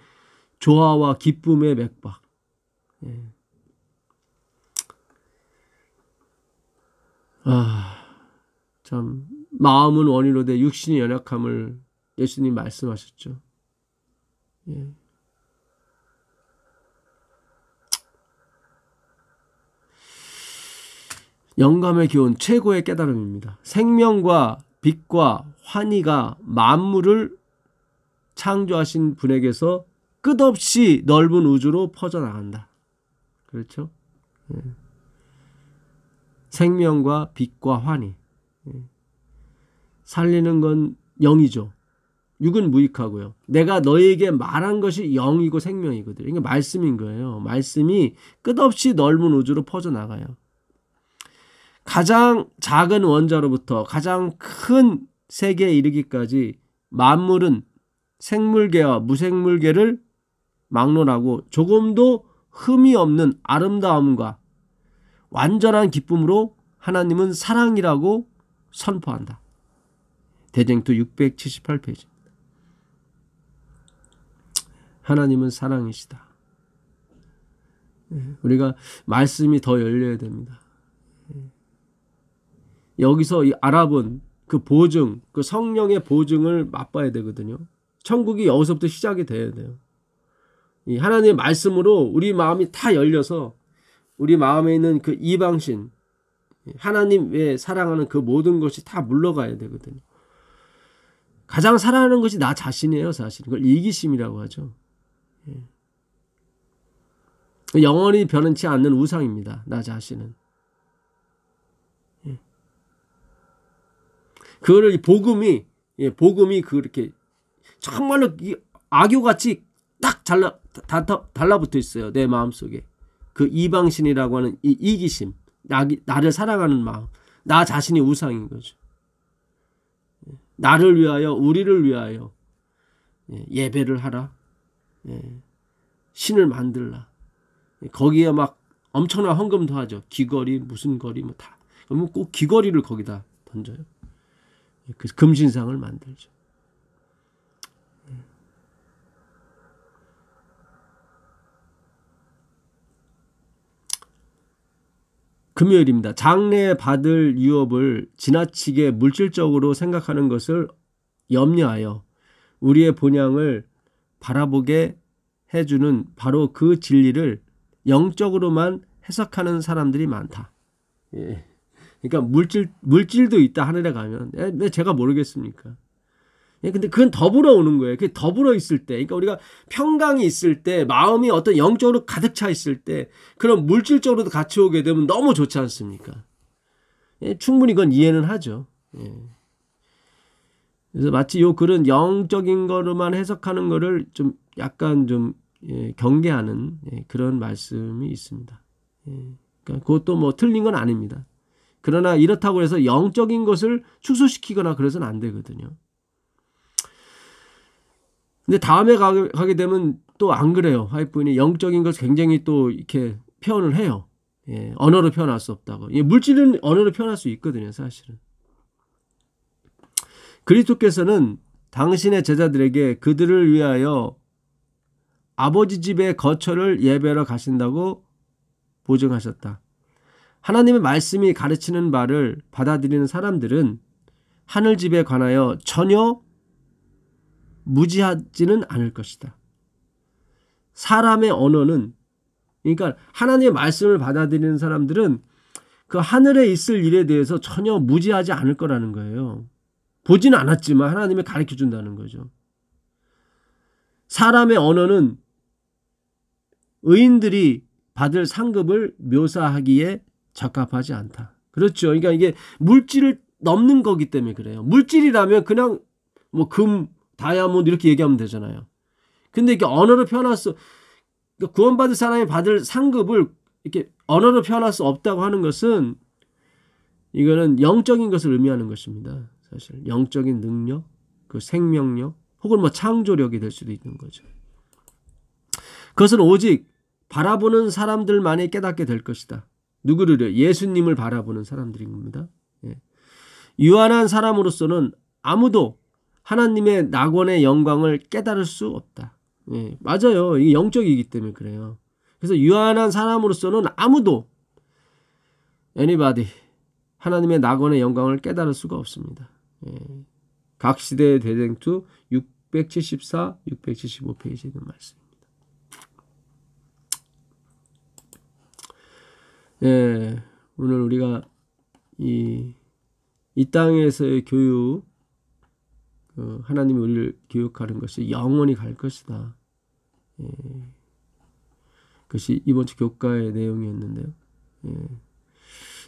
조화와 기쁨의 맥박. 예. 참 마음은 원이로되 육신이 연약함을 예수님 말씀하셨죠. 예. 영감의 기원 최고의 깨달음입니다. 생명과 빛과 환희가 만물을 창조하신 분에게서 끝없이 넓은 우주로 퍼져나간다. 그렇죠? 예. 생명과 빛과 환희. 예. 살리는 건 영이죠. 육은 무익하고요. 내가 너에게 말한 것이 영이고 생명이거든요. 이게 말씀인 거예요. 말씀이 끝없이 넓은 우주로 퍼져나가요. 가장 작은 원자로부터 가장 큰 세계에 이르기까지 만물은 생물계와 무생물계를 막론하고 조금도 흠이 없는 아름다움과 완전한 기쁨으로 하나님은 사랑이라고 선포한다. 대쟁투 678페이지입니다. 하나님은 사랑이시다. 우리가 말씀이 더 열려야 됩니다. 여기서 이 알아본 그 보증, 그 성령의 보증을 맛봐야 되거든요. 천국이 여기서부터 시작이 돼야 돼요. 이 하나님의 말씀으로 우리 마음이 다 열려서 우리 마음에 있는 그 이방신, 하나님 외에 사랑하는 그 모든 것이 다 물러가야 되거든요. 가장 사랑하는 것이 나 자신이에요, 사실. 그걸 이기심이라고 하죠. 영원히 변치 않는 우상입니다, 나 자신은. 그거를 복음이 그렇게 정말로 악교같이 딱 달라붙어 있어요. 내 마음속에. 그 이방신이라고 하는 이 이기심, 나를 사랑하는 마음, 나 자신이 우상인 거죠. 나를 위하여, 우리를 위하여 예배를 하라. 신을 만들라. 거기에 막 엄청난 헌금도 하죠. 귀걸이, 무슨 거리 뭐 다. 그러면 꼭 귀걸이를 거기다 던져요. 그 금신상을 만들죠. 금요일입니다. 장래에 받을 유업을 지나치게 물질적으로 생각하는 것을 염려하여 우리의 본향을 바라보게 해주는 바로 그 진리를 영적으로만 해석하는 사람들이 많다. 예. 그러니까 물질도 있다, 하늘에 가면. 왜 제가 모르겠습니까? 근데 그건 더불어 오는 거예요. 그게 더불어 있을 때, 그러니까 우리가 평강이 있을 때, 마음이 어떤 영적으로 가득 차 있을 때, 그럼 물질적으로도 같이 오게 되면 너무 좋지 않습니까? 충분히 그건 이해는 하죠. 그래서 마치 요 글은 영적인 거로만 해석하는 거를 좀 약간 좀 경계하는 그런 말씀이 있습니다. 그러니까 그것도 뭐 틀린 건 아닙니다. 그러나 이렇다고 해서 영적인 것을 축소시키거나 그래서는 안 되거든요. 근데 다음에 가게 되면 또 안 그래요. 화이트부인이 영적인 것 굉장히 또 이렇게 표현을 해요. 언어로 표현할 수 없다고. 물질은 언어로 표현할 수 있거든요, 사실은. 그리스도께서는 당신의 제자들에게 그들을 위하여 아버지 집에 거처를 예배하러 가신다고 보증하셨다. 하나님의 말씀이 가르치는 바를 받아들이는 사람들은 하늘집에 관하여 전혀 무지하지는 않을 것이다. 사람의 언어는, 그러니까 하나님의 말씀을 받아들이는 사람들은 그 하늘에 있을 일에 대해서 전혀 무지하지 않을 거라는 거예요. 보지는 않았지만 하나님이 가르쳐 준다는 거죠. 사람의 언어는 의인들이 받을 상급을 묘사하기에 적합하지 않다. 그렇죠. 그러니까 이게 물질을 넘는 거기 때문에 그래요. 물질이라면 그냥 뭐 금, 다이아몬드 이렇게 얘기하면 되잖아요. 근데 이게 언어로 표현할 수, 그러니까 구원받을 사람이 받을 상급을 이렇게 언어로 표현할 수 없다고 하는 것은 이거는 영적인 것을 의미하는 것입니다. 사실 영적인 능력, 그 생명력, 혹은 뭐 창조력이 될 수도 있는 거죠. 그것은 오직 바라보는 사람들만이 깨닫게 될 것이다. 누구를요? 예수님을 바라보는 사람들인 겁니다. 예. 유한한 사람으로서는 아무도 하나님의 낙원의 영광을 깨달을 수 없다. 예, 맞아요. 이게 영적이기 때문에 그래요. 그래서 유한한 사람으로서는 아무도 anybody 하나님의 낙원의 영광을 깨달을 수가 없습니다. 예. 각 시대의 대쟁투 674, 675페이지에 있는 말씀입니다. 예, 오늘 우리가 이 땅에서의 교육, 하나님이 우리를 교육하는 것이 영원히 갈 것이다. 예, 그것이 이번 주 교과의 내용이었는데요. 예,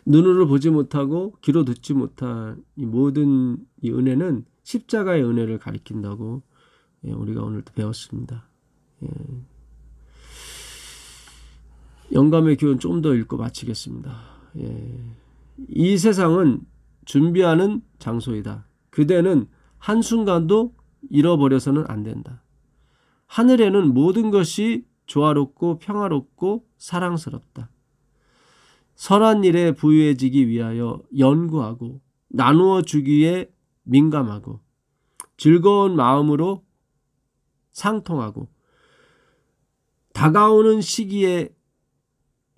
눈으로 보지 못하고 귀로 듣지 못한 이 모든 이 은혜는 십자가의 은혜를 가리킨다고 우리가 오늘 배웠습니다. 예. 영감의 교훈 좀 더 읽고 마치겠습니다. 예. 이 세상은 준비하는 장소이다. 그대는 한순간도 잃어버려서는 안 된다. 하늘에는 모든 것이 조화롭고 평화롭고 사랑스럽다. 선한 일에 부유해지기 위하여 연구하고 나누어 주기에 민감하고 즐거운 마음으로 상통하고 다가오는 시기에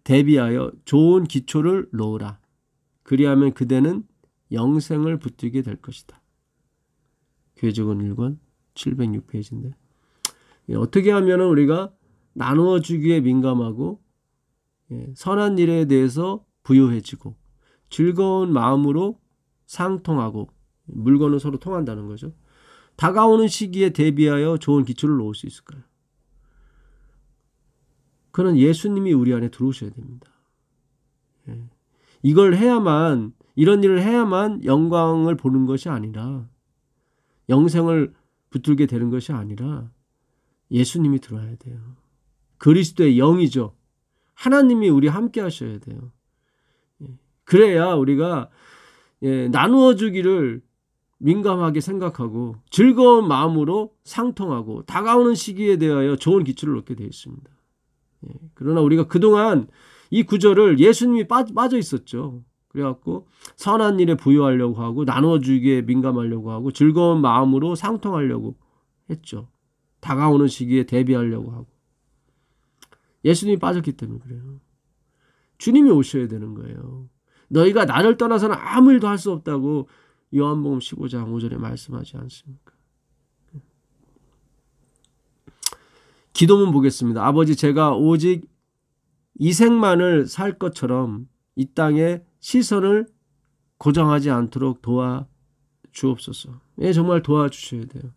대비하여 좋은 기초를 놓으라. 그리하면 그대는 영생을 붙들게 될 것이다. 교회적은 1권 706페이지인데 어떻게 하면 우리가 나누어 주기에 민감하고 선한 일에 대해서 부유해지고 즐거운 마음으로 상통하고 물건은 서로 통한다는 거죠. 다가오는 시기에 대비하여 좋은 기초를 놓을 수 있을까요? 그는 예수님이 우리 안에 들어오셔야 됩니다. 이걸 해야만, 이런 일을 해야만 영광을 보는 것이 아니라, 영생을 붙들게 되는 것이 아니라 예수님이 들어와야 돼요. 그리스도의 영이죠. 하나님이 우리 함께 하셔야 돼요. 그래야 우리가 나누어 주기를 민감하게 생각하고 즐거운 마음으로 상통하고 다가오는 시기에 대하여 좋은 기초를 얻게 되어 있습니다. 그러나 우리가 그동안 이 구절을 예수님이 빠져 있었죠. 그래갖고 선한 일에 부유하려고 하고 나누어 주기에 민감하려고 하고 즐거운 마음으로 상통하려고 했죠. 다가오는 시기에 대비하려고 하고. 예수님이 빠졌기 때문에 그래요. 주님이 오셔야 되는 거예요. 너희가 나를 떠나서는 아무 일도 할 수 없다고 요한복음 15장 5절에 말씀하지 않습니까? 기도문 보겠습니다. 아버지, 제가 오직 이 생만을 살 것처럼 이 땅에 시선을 고정하지 않도록 도와주옵소서. 정말 도와주셔야 돼요.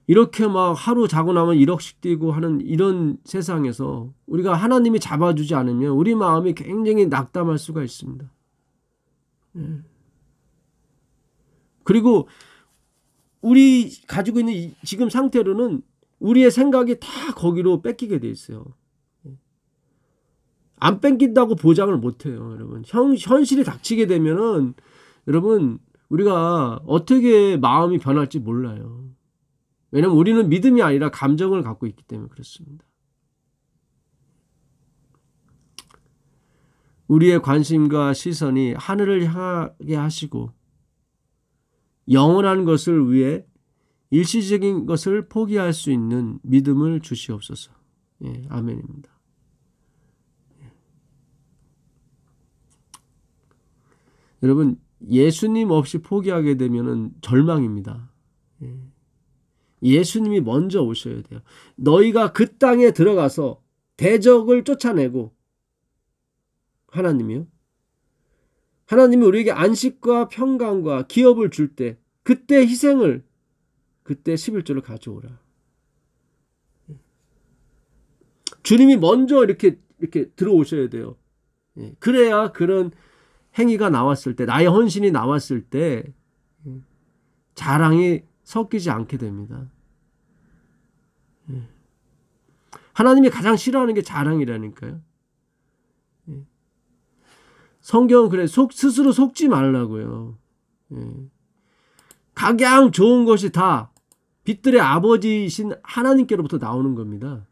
이렇게 막 하루 자고 나면 1억씩 뛰고 하는 이런 세상에서 우리가 하나님이 잡아주지 않으면 우리 마음이 굉장히 낙담할 수가 있습니다. 그리고 우리 가지고 있는 지금 상태로는 우리의 생각이 다 거기로 뺏기게 돼 있어요. 안 뺏긴다고 보장을 못해요, 여러분. 현실이 닥치게 되면은 여러분 우리가 어떻게 마음이 변할지 몰라요. 왜냐하면 우리는 믿음이 아니라 감정을 갖고 있기 때문에 그렇습니다. 우리의 관심과 시선이 하늘을 향하게 하시고 영원한 것을 위해 일시적인 것을 포기할 수 있는 믿음을 주시옵소서. 예, 아멘입니다. 여러분, 예수님 없이 포기하게 되면 절망입니다. 예수님이 먼저 오셔야 돼요. 너희가 그 땅에 들어가서 대적을 쫓아내고, 하나님이 우리에게 안식과 평강과 기업을 줄 때, 그때 희생을, 그때 11조를 가져오라. 주님이 먼저 이렇게 들어오셔야 돼요. 그래야 그런 행위가 나왔을 때, 나의 헌신이 나왔을 때 자랑이 섞이지 않게 됩니다. 하나님이 가장 싫어하는 게 자랑이라니까요. 성경은 그래, 스스로 속지 말라고요. 각양 좋은 것이 다 빛들의 아버지이신 하나님께로부터 나오는 겁니다.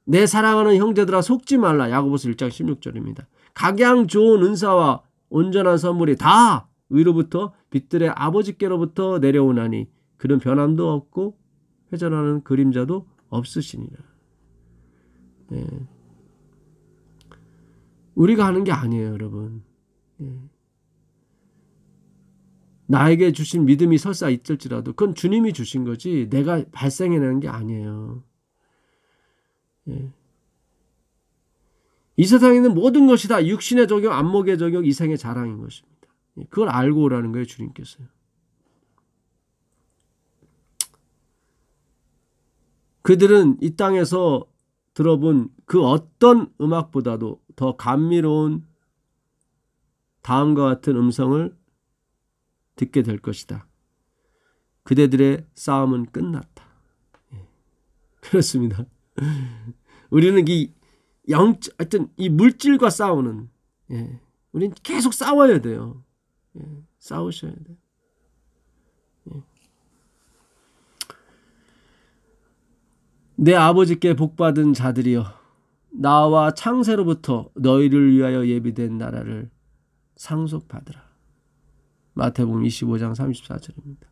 내 사랑하는 형제들아 속지 말라. 야고보서 1장 16절입니다. 각양 좋은 은사와 온전한 선물이 다 위로부터 빛들의 아버지께로부터 내려오나니 그런 변함도 없고 회전하는 그림자도 없으시니라. 우리가 하는 게 아니에요, 여러분. 나에게 주신 믿음이 설사 있을지라도 그건 주님이 주신 거지 내가 발생해내는 게 아니에요. 이 세상에 있는 모든 것이 다 육신의 적용, 안목의 적용, 이생의 자랑인 것입니다. 그걸 알고 오라는 거예요, 주님께서요. 그들은 이 땅에서 들어본 그 어떤 음악보다도 더 감미로운 다음과 같은 음성을 듣게 될 것이다. 그대들의 싸움은 끝났다. 그렇습니다. 우리는 하여튼 이 물질과 싸우는, 우리는 계속 싸워야 돼요. 싸우셔야 돼요. 내 아버지께 복받은 자들이여, 나와 창세로부터 너희를 위하여 예비된 나라를 상속받으라. 마태복음 25장 34절입니다.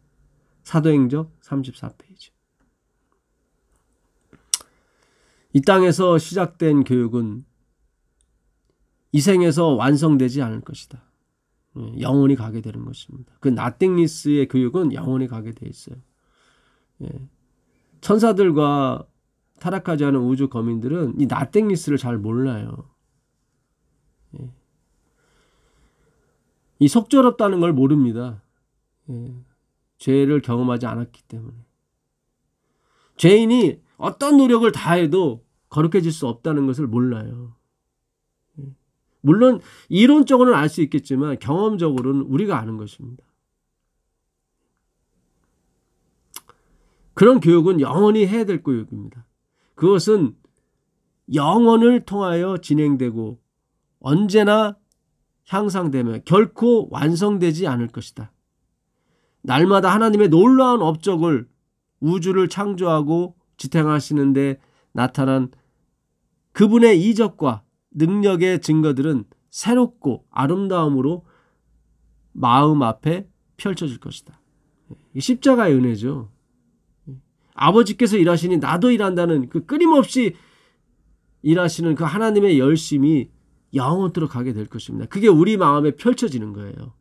사도행전 34페이지. 이 땅에서 시작된 교육은 이 생에서 완성되지 않을 것이다. 영원히 가게 되는 것입니다. 그 나띵리스의 교육은 영원히 가게 돼 있어요. 천사들과 타락하지 않은 우주 거민들은 이 나띵리스를 잘 몰라요. 이 속죄롭다는 걸 모릅니다. 죄를 경험하지 않았기 때문에. 죄인이 어떤 노력을 다해도 거룩해질 수 없다는 것을 몰라요. 물론 이론적으로는 알 수 있겠지만 경험적으로는 우리가 아는 것입니다. 그런 교육은 영원히 해야 될 교육입니다. 그것은 영혼을 통하여 진행되고 언제나 향상되며 결코 완성되지 않을 것이다. 날마다 하나님의 놀라운 업적을 우주를 창조하고 지탱하시는데 나타난 그분의 이적과 능력의 증거들은 새롭고 아름다움으로 마음 앞에 펼쳐질 것이다. 십자가의 은혜죠. 아버지께서 일하시니 나도 일한다는 그 끊임없이 일하시는 그 하나님의 열심이 영원토록 가게 될 것입니다. 그게 우리 마음에 펼쳐지는 거예요.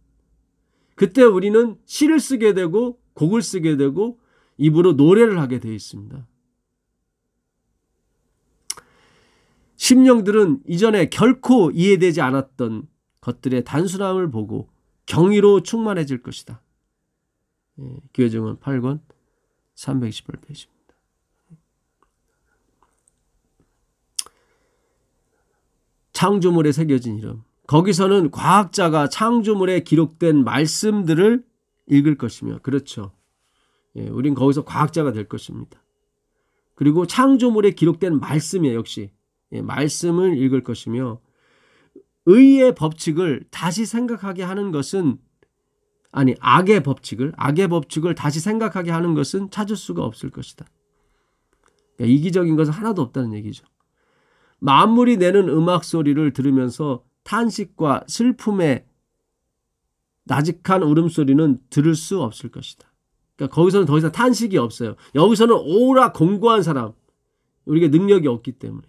그때 우리는 시를 쓰게 되고 곡을 쓰게 되고 입으로 노래를 하게 되어 있습니다. 심령들은 이전에 결코 이해되지 않았던 것들의 단순함을 보고 경의로 충만해질 것이다. 교회정원 8권 328페이지입니다. 창조물에 새겨진 이름. 거기서는 과학자가 창조물에 기록된 말씀들을 읽을 것이며, 그렇죠. 우린 거기서 과학자가 될 것입니다. 그리고 창조물에 기록된 말씀이에요. 역시 말씀을 읽을 것이며, 의의 법칙을 다시 생각하게 하는 것은 악의 법칙을 다시 생각하게 하는 것은 찾을 수가 없을 것이다. 그러니까 이기적인 것은 하나도 없다는 얘기죠. 만물이 내는 음악 소리를 들으면서 탄식과 슬픔의 나직한 울음소리는 들을 수 없을 것이다. 그러니까 거기서는 더 이상 탄식이 없어요. 여기서는 오라 공고한 사람, 우리가 능력이 없기 때문에.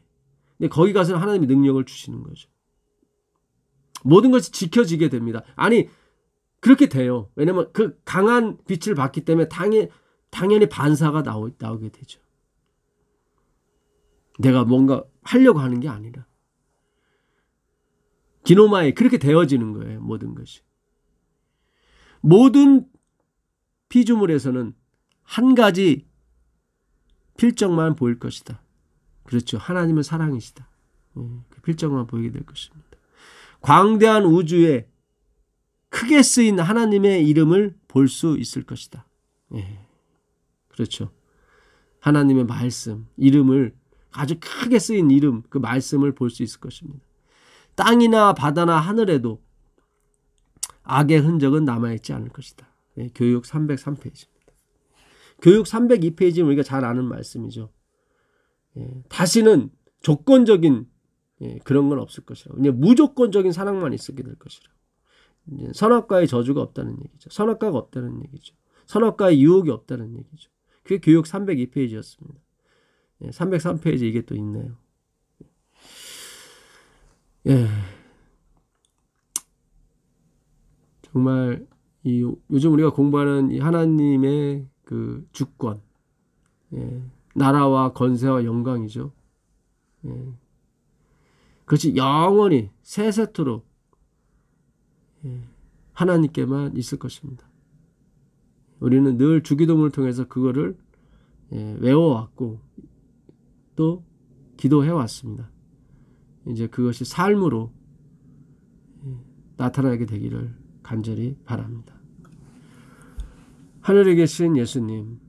근데 거기 가서는 하나님이 능력을 주시는 거죠. 모든 것이 지켜지게 됩니다. 아니 그렇게 돼요. 왜냐하면 그 강한 빛을 받기 때문에 당연히 반사가 나오게 되죠. 내가 뭔가 하려고 하는 게 아니라 기노마에 그렇게 되어지는 거예요. 모든 것이. 모든 피조물에서는 한 가지 필적만 보일 것이다. 그렇죠. 하나님은 사랑이시다. 그 필적만 보이게 될 것입니다. 광대한 우주에 크게 쓰인 하나님의 이름을 볼 수 있을 것이다. 그렇죠. 하나님의 말씀, 이름을 아주 크게 쓰인 이름, 그 말씀을 볼 수 있을 것입니다. 땅이나 바다나 하늘에도 악의 흔적은 남아있지 않을 것이다. 교육 303페이지입니다. 교육 302페이지는 우리가 잘 아는 말씀이죠. 다시는 조건적인 그런 건 없을 것이라. 그냥 무조건적인 사랑만 있게 될 것이라. 선악과의 저주가 없다는 얘기죠. 선악과가 없다는 얘기죠. 선악과의 유혹이 없다는 얘기죠. 그게 교육 302페이지였습니다. 303페이지 이게 또 있네요. 정말 요즘 우리가 공부하는 이 하나님의 그 주권, 나라와 권세와 영광이죠. 그것이 영원히 세세토록 하나님께만 있을 것입니다. 우리는 늘 주기도문을 통해서 그거를 외워왔고 또 기도해왔습니다. 이제 그것이 삶으로 나타나게 되기를 간절히 바랍니다. 하늘에 계신 예수님,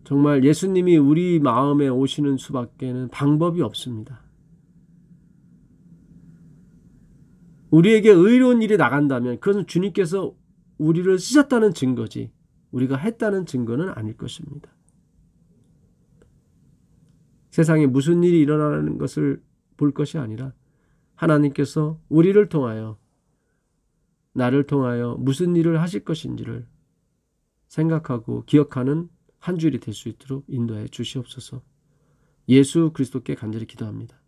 정말 예수님이 우리 마음에 오시는 수밖에는 방법이 없습니다. 우리에게 의로운 일이 나간다면 그것은 주님께서 우리를 쓰셨다는 증거지 우리가 했다는 증거는 아닐 것입니다. 세상에 무슨 일이 일어나는 것을 볼 것이 아니라 하나님께서 우리를 통하여 나를 통하여 무슨 일을 하실 것인지를 생각하고 기억하는 한 주일이 될 수 있도록 인도해 주시옵소서. 예수 그리스도께 간절히 기도합니다.